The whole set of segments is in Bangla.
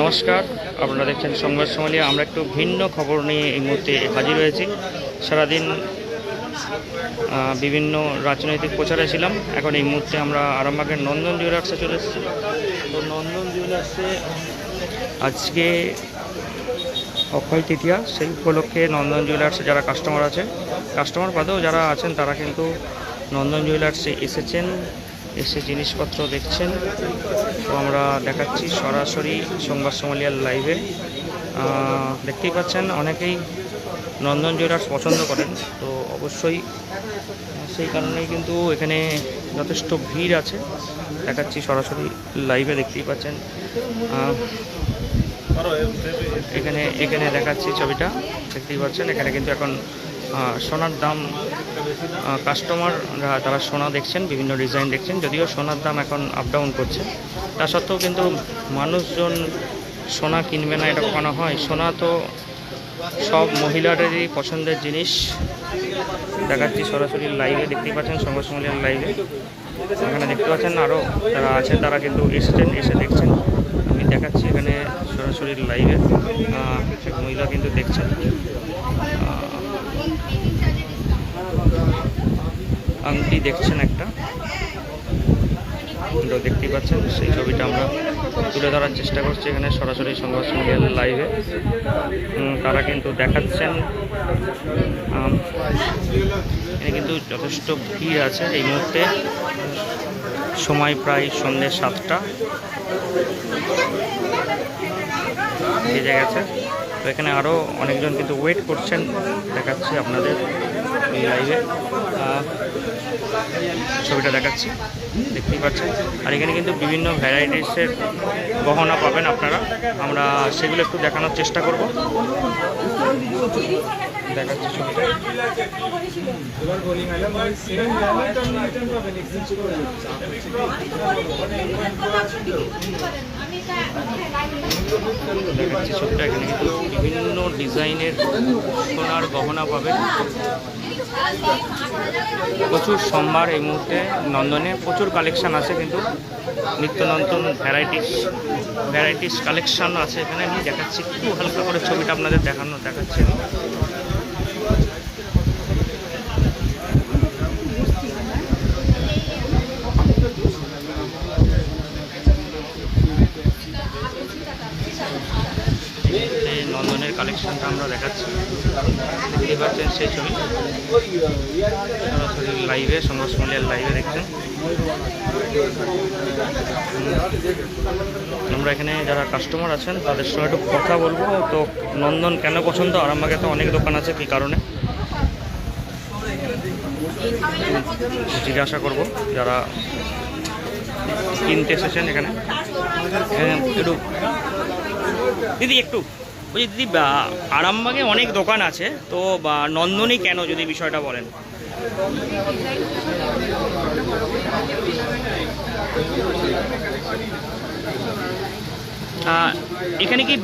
নমস্কার, আপনারা দেখছেন সংবাদ সোমালিয়া। আমরা একটু ভিন্ন খবর নিয়ে এই মুহূর্তে হাজির হয়েছি। সারাদিন বিভিন্ন রাজনৈতিক প্রচারে ছিলাম। এখন এই মুহূর্তে আমরা আরামবাগের নন্দন জুয়েলার্সে চলে এসেছি। তো নন্দন জুয়েলার্সে আজকে অক্ষয় তৃতীয়া, সেই উপলক্ষে নন্দন জুয়েলার্সে যারা কাস্টমার বাদেও যারা আছেন তারা কিন্তু নন্দন জুয়েলার্সে এসেছেন, এসে জিনিসপত্র দেখছেন। তো আমরা দেখাচ্ছি সরাসরি সংবাদ সোমালিয়ার লাইভে। দেখতেই পাচ্ছেন অনেকেই নন্দন জুয়েলার্স পছন্দ করেন, তো অবশ্যই সেই কারণেই কিন্তু এখানে যথেষ্ট ভিড় আছে। দেখাচ্ছি সরাসরি লাইভে, দেখতেই পাচ্ছেন। এখানে দেখাচ্ছি ছবিটা, দেখতেই পাচ্ছেন। এখানে কিন্তু এখন সোনার দাম, কাস্টমাররা তারা সোনা দেখছেন, বিভিন্ন ডিজাইন দেখছেন। যদিও সোনার দাম এখন আপ ডাউন করছে, তা সত্ত্বেও কিন্তু মানুষজন সোনা কিনবে না এটা কখনো হয়? সোনা তো সব মহিলাদেরই পছন্দের জিনিস। দেখাচ্ছি সরাসরি লাইভে, দেখতেই পাচ্ছেন সংবাদ সোমালিয়ার লাইভে। এখানে দেখতে পাচ্ছেন আরও যারা আছেন তারা কিন্তু এসে দেখছেন। আমি দেখাচ্ছি এখানে সরাসরি লাইভে, মহিলা কিন্তু দেখছেন। আংটি দেখছেন একটা, দেখতেই পাচ্ছেন। সেই ছবিটা আমরা তুলে ধরার চেষ্টা করছি এখানে সরাসরি সংবাদ সোমালিয়ার লাইভে। তারা কিন্তু দেখাচ্ছেন। এখানে কিন্তু যথেষ্ট ভিড় আছে এই মুহূর্তে। সময় প্রায় সন্ধ্যে 7টা বেজে গেছে। তো এখানে আরও অনেকজন কিন্তু ওয়েট করছেন, দেখাচ্ছি আপনাদের এই লাইভে। ছবিটা দেখাচ্ছি, দেখতেই পাচ্ছেন। আর এখানে কিন্তু বিভিন্ন ভ্যারাইটিসের গহনা পাবেন আপনারা। আমরা সেগুলো একটু দেখানোর চেষ্টা করব। দেখাচ্ছি ছবিটা। দেখাচ্ছি ছবিটা। এখানে কিন্তু বিভিন্ন ডিজাইনের সোনার গহনা পাবেন। প্রচুর সম্ভার এই মুহূর্তে নন্দনে, প্রচুর কালেকশান আছে, কিন্তু নিত্য নতুন ভ্যারাইটিস কালেকশান আছে এখানে। আমি দেখাচ্ছি খুব হালকা করে ছবিটা আপনাদের দেখাচ্ছি। নন্দনের কালেকশনটা আমরা দেখাচ্ছি, দেখতে পাচ্ছেন সেই ছবি সরাসরি লাইভে, সংবাদ সোমালিয়ার লাইভে দেখছেন। আমরা এখানে যারা কাস্টমার আছেন তাদের সঙ্গে একটু কথা বলবো। তো নন্দন কেন পছন্দ? আরামবাগে তো অনেক দোকান আছে, কী কারণে জিজ্ঞাসা করব যারা কিনতে এসেছেন এখানে। একটু দিদি, একটু বলছি দিদি, আরামবাগে অনেক দোকান আছে, তো নন্দনই কেন, যদি বিষয়টা বলেন। এখানে কি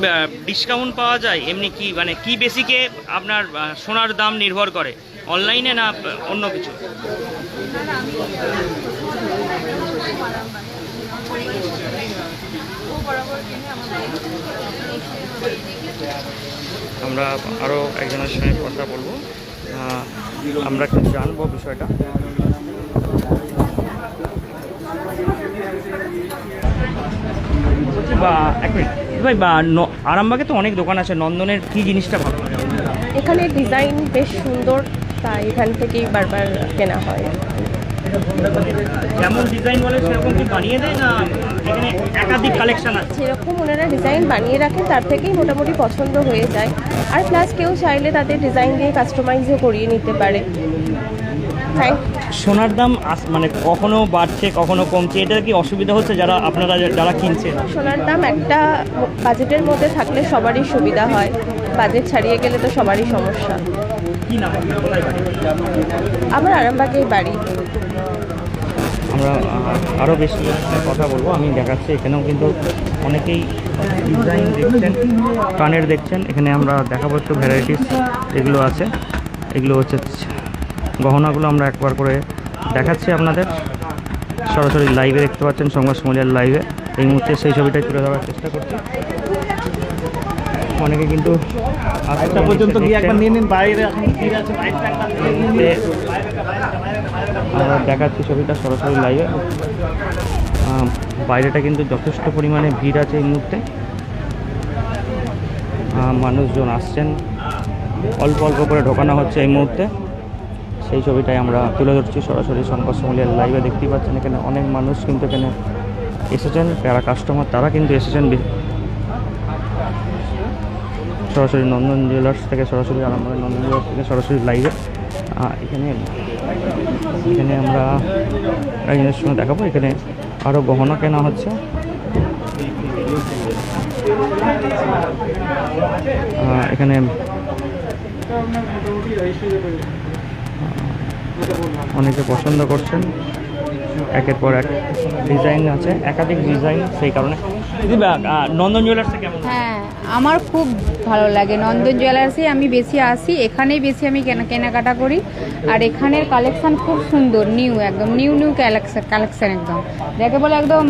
ডিসকাউন্ট পাওয়া যায়? এমনি কি মানে কি বেসিকে আপনার সোনার দাম নির্ভর করে? অনলাইনে না অন্য কিছু? আমরা আরও একজনের সঙ্গে কথা বলবো, আমরা একটু জানবো বিষয়টা। ভাই, আরামবাগে তো অনেক দোকান আছে, নন্দনের কি জিনিসটা ভালো লাগে? এখানে ডিজাইন বেশ সুন্দর, তাই এখান থেকেই বারবার কেনা হয়। যেমন ডিজাইন বলে সেরকম কি বানিয়ে দেয়, না এখানে একাধিক কালেকশন আছে? যেরকম ওনারা ডিজাইন বানিয়ে রাখেন তার থেকেই মোটামুটি পছন্দ হয়ে যায়। আর প্লাস কেউ চাইলে তাদের ডিজাইন দিয়ে কাস্টমাইজও করিয়ে নিতে পারে। সোনার দাম মানে কখনো বাড়ছে কখনো কমছে, এটা কি অসুবিধা হচ্ছে যারা কিনছে? সোনার দাম একটা বাজেটের মধ্যে থাকলে সবারই সুবিধা হয়, বাজেট ছাড়িয়ে গেলে তো সবারই সমস্যা। কি নাম আপনার? কোথায় বাড়ি? আমার আরামবাগেই বাড়ি। আমরা আরও বেশি কথা বলবো, আমি দেখাচ্ছি। এখানেও কিন্তু অনেকেই ডিজাইন দেখছেন, কানের দেখছেন। এখানে আমরা দেখাবো একটু ভ্যারাইটিস এগুলো আছে। এগুলো হচ্ছে গহনাগুলো আমরা একবার করে দেখাচ্ছি আপনাদের। সরাসরি লাইভে দেখতে পাচ্ছেন সংবাদ সোমালিয়ার লাইভে। এই মুহূর্তে সেই ছবিটাই তুলে ধরার চেষ্টা করছি। অনেকে কিন্তু একটা পর্যন্ত গিয়ে একবার নিয়ে নিন, বাইরে এখন ভিড় আছে, বাইকটা একবার নিয়ে নিন। আমরা দেখাচ্ছি ছবিটা সরাসরি লাইভে। বাইরেটা কিন্তু যথেষ্ট পরিমাণে ভিড় আছে এই মুহূর্তে। মানুষজন আসছেন, অল্প অল্প করে ঢোকানো হচ্ছে এই মুহূর্তে। সেই ছবিটাই আমরা তুলে ধরছি সরাসরি সংবাদ সম্মেলনের লাইভে। দেখতেই পাচ্ছেন এখানে অনেক মানুষ কিন্তু এখানে এসেছেন, যারা কাস্টমার তারা কিন্তু এসেছেন সরাসরি নন্দন জুয়েলার্স থেকে, সরাসরি আরামবাগের নন্দন জুয়েলার্স থেকে সরাসরি লাইভে। এখানে এখানে আমরা একজনের সঙ্গে দেখাবো। এখানে আরও গহনা কেনা হচ্ছে। এখানে অনেকে পছন্দ করছেন, একের পর এক ডিজাইন আছে, একাধিক ডিজাইন। সেই কারণে দিদি, নন্দন জুয়েলার্সে কেমন? হ্যাঁ, আমার খুব ভালো লাগে নন্দন জুয়েলার্সে। আমি বেশি আসি, এখানেই বেশি আমি কেনাকাটা করি। আর এখানের কালেকশান খুব সুন্দর, নিউ, একদম নিউ কালেকশান একদম যাকে বলে একদম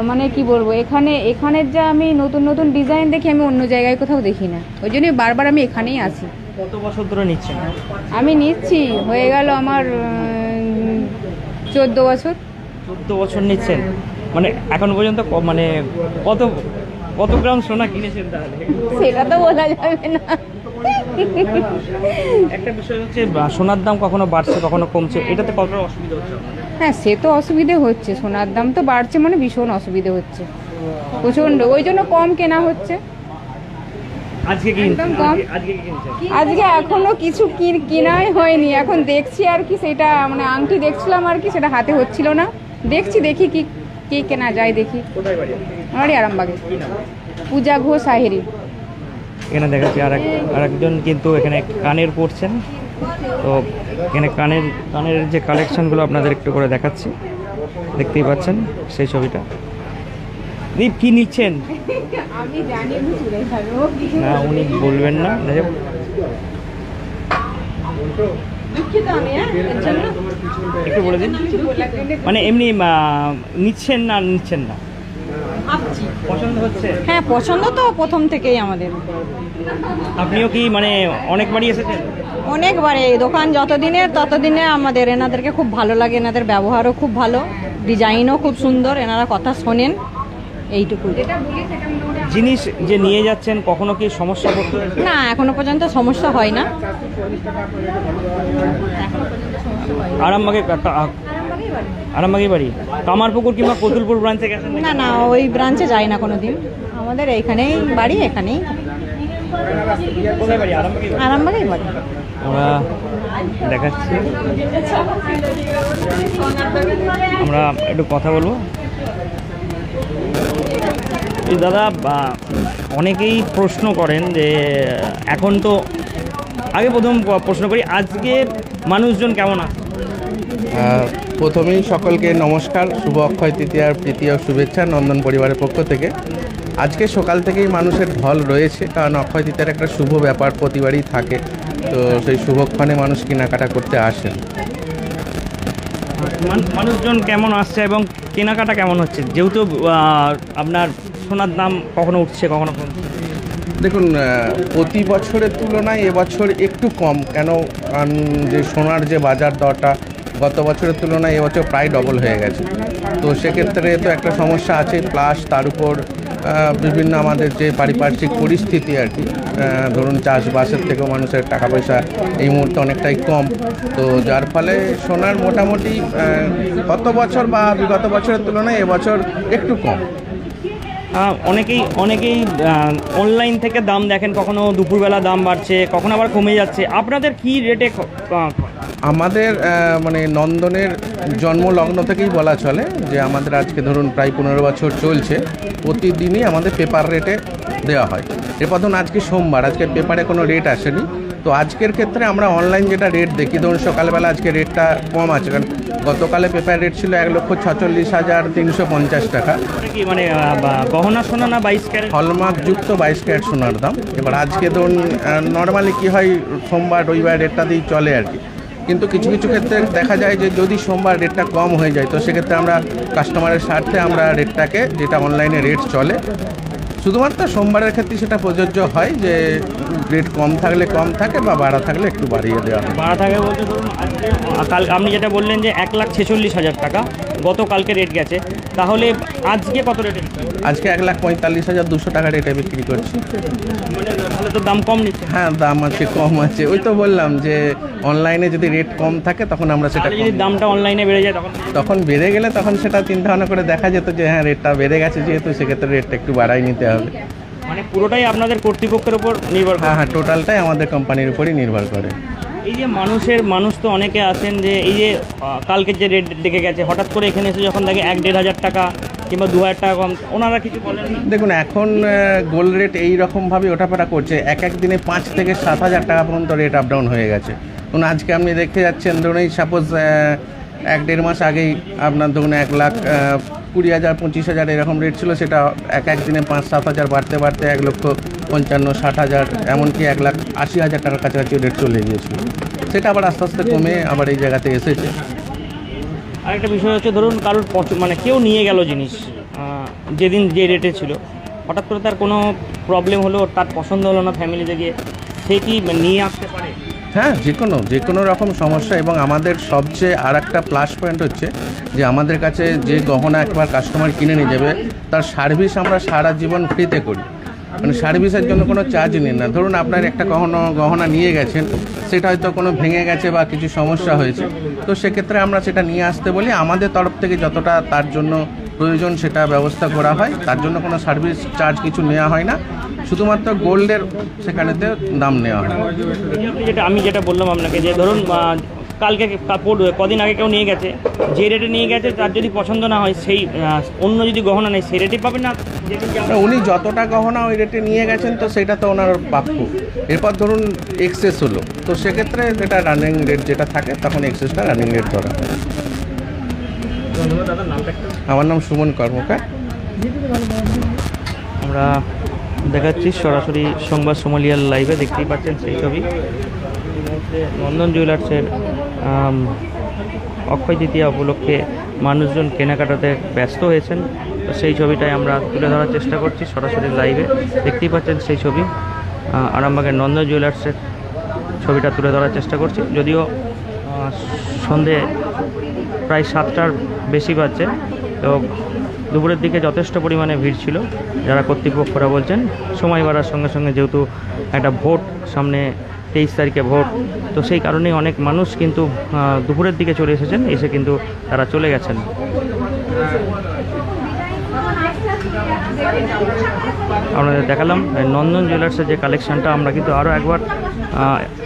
মানে কি বলবো, এখানের যা আমি নতুন নতুন ডিজাইন দেখি, আমি অন্য জায়গায় কোথাও দেখি না। ওই জন্যই বারবার আমি এখানেই আসি। কত বছর ধরে নিচ্ছেন? আমি নিচ্ছি, হয়ে গেল আমার 14 বছর। 14 বছর নিচ্ছেন মানে এখন পর্যন্ত মানে কত কত গ্রাম সোনা কিনেছেন তাহলে? সেটা তো বলা যাবে না। একটা বিষয় হচ্ছে সোনার দাম কখনো বাড়ছে কখনো কমছে, এটাতে কতটা অসুবিধা হচ্ছে? হ্যাঁ, সে তো অসুবিধে হচ্ছে, সোনার দাম তো বাড়ছে মানে ভীষণ অসুবিধে হচ্ছে, প্রচণ্ড। ওই জন্য কম কেনা হচ্ছে। আজকে কি একদম কম। আজকে কি কিনছেন? আজকে এখনো কিছু কেনাই হয়নি, এখন দেখছি আর কি। সেটা মানে আংটি দেখছিলাম আর কি, সেটা হাতে হচ্ছিল না। দেখি কি কেনা যায়, দেখি। কোথায় বাড়ি? আমারই আরামবাগে। কি নাম? পূজা ঘোষ আহেরি। এখানে দেখাচ্ছি আরেকজন কিন্তু এখানে কানের পরছেন। তো এখানে কানের যে কালেকশনগুলো আপনাদের একটু করে দেখাচ্ছি, দেখতেই পাচ্ছেন সেই ছবিটা। দীপ, কি নিচ্ছেন? আমি জানি না, উনি বলবেন না। একটু বলে দিন, মানে এমনি নিচ্ছেন না? পছন্দ হচ্ছে? হ্যাঁ, পছন্দ তো প্রথম থেকেই আমাদের। আপনিও কি মানে অনেকবারই এসেছেন? অনেকবারে এই দোকান যতদিনের ততদিনে আমাদের এনাদেরকে খুব ভালো লাগে, এনাদের ব্যবহারও খুব ভালো, ডিজাইনও খুব সুন্দর, এনারা কথা শোনেন, এইটুকু। জিনিস যে নিয়ে যাচ্ছেন কখনো কি সমস্যা পড়তে হয়েছে? না, এখনো পর্যন্ত সমস্যা হয় না। আরামবাগে বাড়ি, কামারপুকুর কিংবা কতুলপুর ব্রাঞ্চে গেছেন? না না, ওই ব্রাঞ্চে যাই না কোনোদিন, আমাদের এইখানেই বাড়ি, এখানেই। কোথায় বাড়ি? আরামবাগেই বাড়ি। আমরা দেখাচ্ছি, আমরা একটু কথা বলবো। দাদা, অনেকেই প্রশ্ন করেন যে এখন তো, আগে প্রথম প্রশ্ন করি, আজকে মানুষজন কেমন আছে? প্রথমেই সকলকে নমস্কার, শুভ অক্ষয় তৃতীয়ার প্রীতি ও শুভেচ্ছা নন্দন পরিবারের পক্ষ থেকে। আজকে সকাল থেকেই মানুষের ঢল রয়েছে, কারণ অক্ষয় তৃতীয়ার একটা শুভ ব্যাপার প্রতিবারই থাকে। তো সেই শুভক্ষণে মানুষ কেনাকাটা করতে আসেন। মানুষজন কেমন আসছে এবং কেনাকাটা কেমন হচ্ছে? যেহেতু আপনার সোনার দাম কখনো উঠছে কখনো কমছে। দেখুন, প্রতি বছরের তুলনায় এবছর একটু কম, কেন যে সোনার যে বাজার দরটা গত বছরের তুলনায় এবছর প্রায় ডবল হয়ে গেছে। তো সেক্ষেত্রে তো একটা সমস্যা আছে, প্লাস তার উপর বিভিন্ন আমাদের যে পারিপার্শ্বিক পরিস্থিতি আর কি, ধরুন চাষবাসের থেকেও মানুষের টাকা পয়সা এই মুহূর্তে অনেকটাই কম। তো যার ফলে সোনার মোটামুটি গত বছর বা বিগত বছরের তুলনায় এবছর একটু কম। অনেকেই অনলাইন থেকে দাম দেখেন, কখনো দুপুরবেলা দাম বাড়ছে, কখনো আবার কমে যাচ্ছে। আপনাদের কি রেটে? আমাদের মানে নন্দনের জন্মলগ্ন থেকেই বলা চলে যে আমাদের আজকে ধরুন প্রায় 15 বছর চলছে, প্রতিদিনই আমাদের পেপার রেটে দেওয়া হয়। এরপর ধরুন আজকে সোমবার, আজকে পেপারে কোনো রেট আসেনি। তো আজকের ক্ষেত্রে আমরা অনলাইন যেটা রেট দেখি, ধরুন সকালবেলা আজকে রেটটা কম আছে, কারণ গতকালে পেপার রেট ছিল 1,46,350 টাকা। কি মানে গহনা সোনা না 22 ক্যারেট? হলমার্ক যুক্ত 22 ক্যারেট সোনার দাম। এবার আজকে ধরুন নর্মালি কি হয়, সোমবার রবিবার রেটটা দিয়েই চলে আর কি। কিন্তু কিছু কিছু ক্ষেত্রে দেখা যায় যে যদি সোমবার রেটটা কম হয়ে যায়, তো সেক্ষেত্রে আমরা কাস্টমারের স্বার্থে আমরা রেটটাকে, যেটা অনলাইনে রেট চলে শুধুমাত্র সোমবারের ক্ষেত্রে সেটা প্রযোজ্য হয় যে রেট কম থাকলে কম থাকে বা বাড়া থাকলে একটু বাড়িয়ে দেওয়া হয়। ভাড়া থাকে বলতে ধরুন আজকে কাল আপনি যেটা বললেন যে 1,46,000 টাকা গতকালকে রেট গেছে, তাহলে আজকে কত রেটে? আজকে 1,45,200 টাকা রেটে বিক্রি করছি। মানে তাহলে তো দাম কম নিচ্ছে। হ্যাঁ, দাম আছে, কম আছে। ওই তো বললাম যে অনলাইনে যদি রেট কম থাকে তখন আমরা সেটা তাহলে যদি দামটা অনলাইনে বেড়ে যায় তখন বেড়ে গেলে তখন সেটা চিন্তা ভাবনা করে দেখা যেত যে হ্যাঁ রেটটা বেড়ে গেছে, যেহেতু সেক্ষেত্রে রেটটা একটু বাড়াই নিতে হবে। মানে পুরোটাই আপনাদের কর্তৃপক্ষের উপর নির্ভর করে? হ্যাঁ, টোটালটাই আমাদের কোম্পানির উপরই নির্ভর করে। এই যে মানুষ তো অনেকে আছেন যে এই যে কালকের যে রেট দেখে গেছে, হঠাৎ করে এখানে এসে যখন দেখে 1,500 টাকা কিংবা 2,000 টাকা কম, ওনারা কিছু বলেন? দেখুন, এখন গোল্ড রেট এই রকমভাবে ওঠাফেরা করছে, এক দিনে 5 থেকে 7,000 টাকা পর্যন্ত রেট আপ ডাউন হয়ে গেছে। ধরুন আজকে আপনি দেখে যাচ্ছেন, ধরুন এই সাপোজ 1-1.5 মাস আগেই আপনার ধরুন 1,20,000 25,000 এরকম রেট ছিল, সেটা এক দিনে 5-7,000 বাড়তে বাড়তে 1,55,000-60,000 এমনকি 1,80,000 টাকার কাছাকাছি রেট চলে গিয়েছিল। সেটা আবার আস্তে আস্তে কমে আবার এই জায়গাতে এসেছে। আরেকটা বিষয় হচ্ছে, ধরুন কারোর মানে কেউ নিয়ে গেল জিনিস যেদিন যে রেটে ছিল, হঠাৎ করে তার কোনো প্রবলেম হলো, তার পছন্দ হলো না ফ্যামিলিতে গিয়ে, সে কি নিয়ে আসতে পারে? হ্যাঁ, যে কোনো রকম সমস্যা। এবং আমাদের সবচেয়ে আর একটা প্লাস পয়েন্ট হচ্ছে যে আমাদের কাছে যে গহনা একবার কাস্টমার কিনে নিয়ে যাবে, তার সার্ভিস আমরা সারা জীবন ফ্রিতে করি। মানে সার্ভিসের জন্য কোনো চার্জ নিন না। ধরুন আপনার একটা গহনা নিয়ে গেছেন, সেটা হয়তো কোনো ভেঙে গেছে বা কিছু সমস্যা হয়েছে, তো সেক্ষেত্রে আমরা সেটা নিয়ে আসতে বলি। আমাদের তরফ থেকে যতটা তার জন্য প্রয়োজন সেটা ব্যবস্থা করা হয়, তার জন্য কোনো সার্ভিস চার্জ কিছু নেওয়া হয় না, শুধুমাত্র গোল্ডের সেখানেতে দাম নেওয়া হয়। আমি যেটা বললাম আপনাকে, যে ধরুন কালকে কদিন আগে কেউ নিয়ে গেছে, যে রেটে নিয়ে গেছে তার যদি পছন্দ না হয়, সেই অন্য যদি গহনা নেই সেই রেটে পাবেন না? উনি যতটা গহনা ওই রেটে নিয়ে গেছেন তো সেটা তো ওনার প্রাপ্য। এরপর ধরুন এক্সেস হলো, তো সেক্ষেত্রে যেটা রানিং রেট যেটা থাকে তখন এক্সেসটা রানিং রেট ধরা হয়। আমার নাম সুমন কর্মকার। আমরা দেখাচ্ছি সরাসরি সংবাদ সোমালিয়ার লাইভে, দেখতেই পাচ্ছেন সেই ছবি। নন্দন জুয়েলার্সের অক্ষয় তৃতীয়া উপলক্ষে মানুষজন কেনাকাটাতে ব্যস্ত হয়েছেন, তো সেই ছবিটাই আমরা তুলে ধরার চেষ্টা করছি সরাসরি লাইভে। দেখতেই পাচ্ছেন সেই ছবি, আরামবাগের নন্দন জুয়েলার্সের ছবিটা তুলে ধরার চেষ্টা করছি। যদিও সন্ধে প্রায় 7টার বেশি বাজছে, তো দুপুরের দিকে যথেষ্ট পরিমাণে ভিড় ছিল। যারা কর্তৃপক্ষরা বলছেন সময় বাড়ার সঙ্গে সঙ্গে, যেহেতু একটা ভোট সামনে, 23 তারিখে ভোট, তো সেই কারণেই অনেক মানুষ কিন্তু দুপুরের দিকে চলে এসেছেন, এসে কিন্তু তারা চলে গেছেন। আপনাদের দেখালাম নন্দন জুয়েলার্সের যে কালেকশানটা, আমরা কিন্তু আরও একবার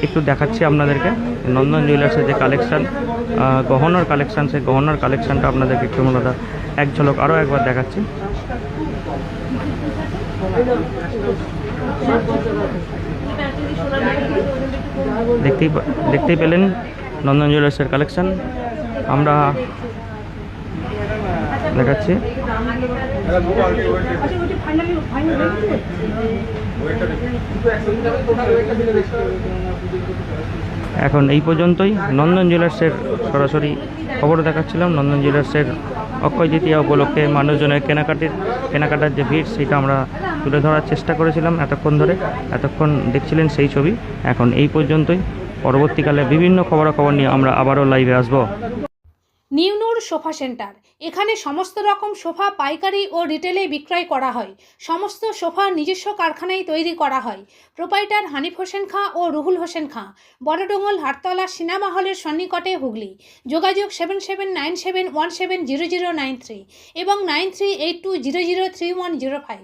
একটু দেখাচ্ছি আপনাদেরকে। নন্দন জুয়েলার্সের যে কালেকশান, গহনার কালেকশান, সেই গহনার কালেকশানটা আপনাদেরকে একটু আমরা এক ঝলক আরও একবার দেখাচ্ছি। দেখতেই পেলেন নন্দন জুয়েলার্সের কালেকশান, আমরা দেখাচ্ছি। এখন এই পর্যন্তই নন্দন জুয়েলার্সের সরাসরি খবর দেখাচ্ছিলাম। নন্দন জুয়েলার্সের অক্ষয় তৃতীয়া উপলক্ষে মানুষজনের কেনাকাটার যে ভিড়, সেটা আমরা তুলে ধরার চেষ্টা করেছিলাম এতক্ষণ দেখছিলেন সেই ছবি। এখন এই পর্যন্তই, পরবর্তীকালে বিভিন্ন খবরাখবর নিয়ে আমরা আবারও লাইভে আসবো। নিউ নূর সোফা সেন্টার, এখানে সমস্ত রকম সোফা পাইকারি ও রিটেলে বিক্রয় করা হয়। সমস্ত সোফা নিজস্ব কারখানায় তৈরি করা হয়। প্রোপাইটার হানিফ হোসেন খাঁ ও রুহুল হোসেন খাঁ, বড়ডোঙ্গল হাটতলা সিনেমা হলের সন্নিকটে, হুগলি। যোগাযোগ 7797170093 এবং 9382003105।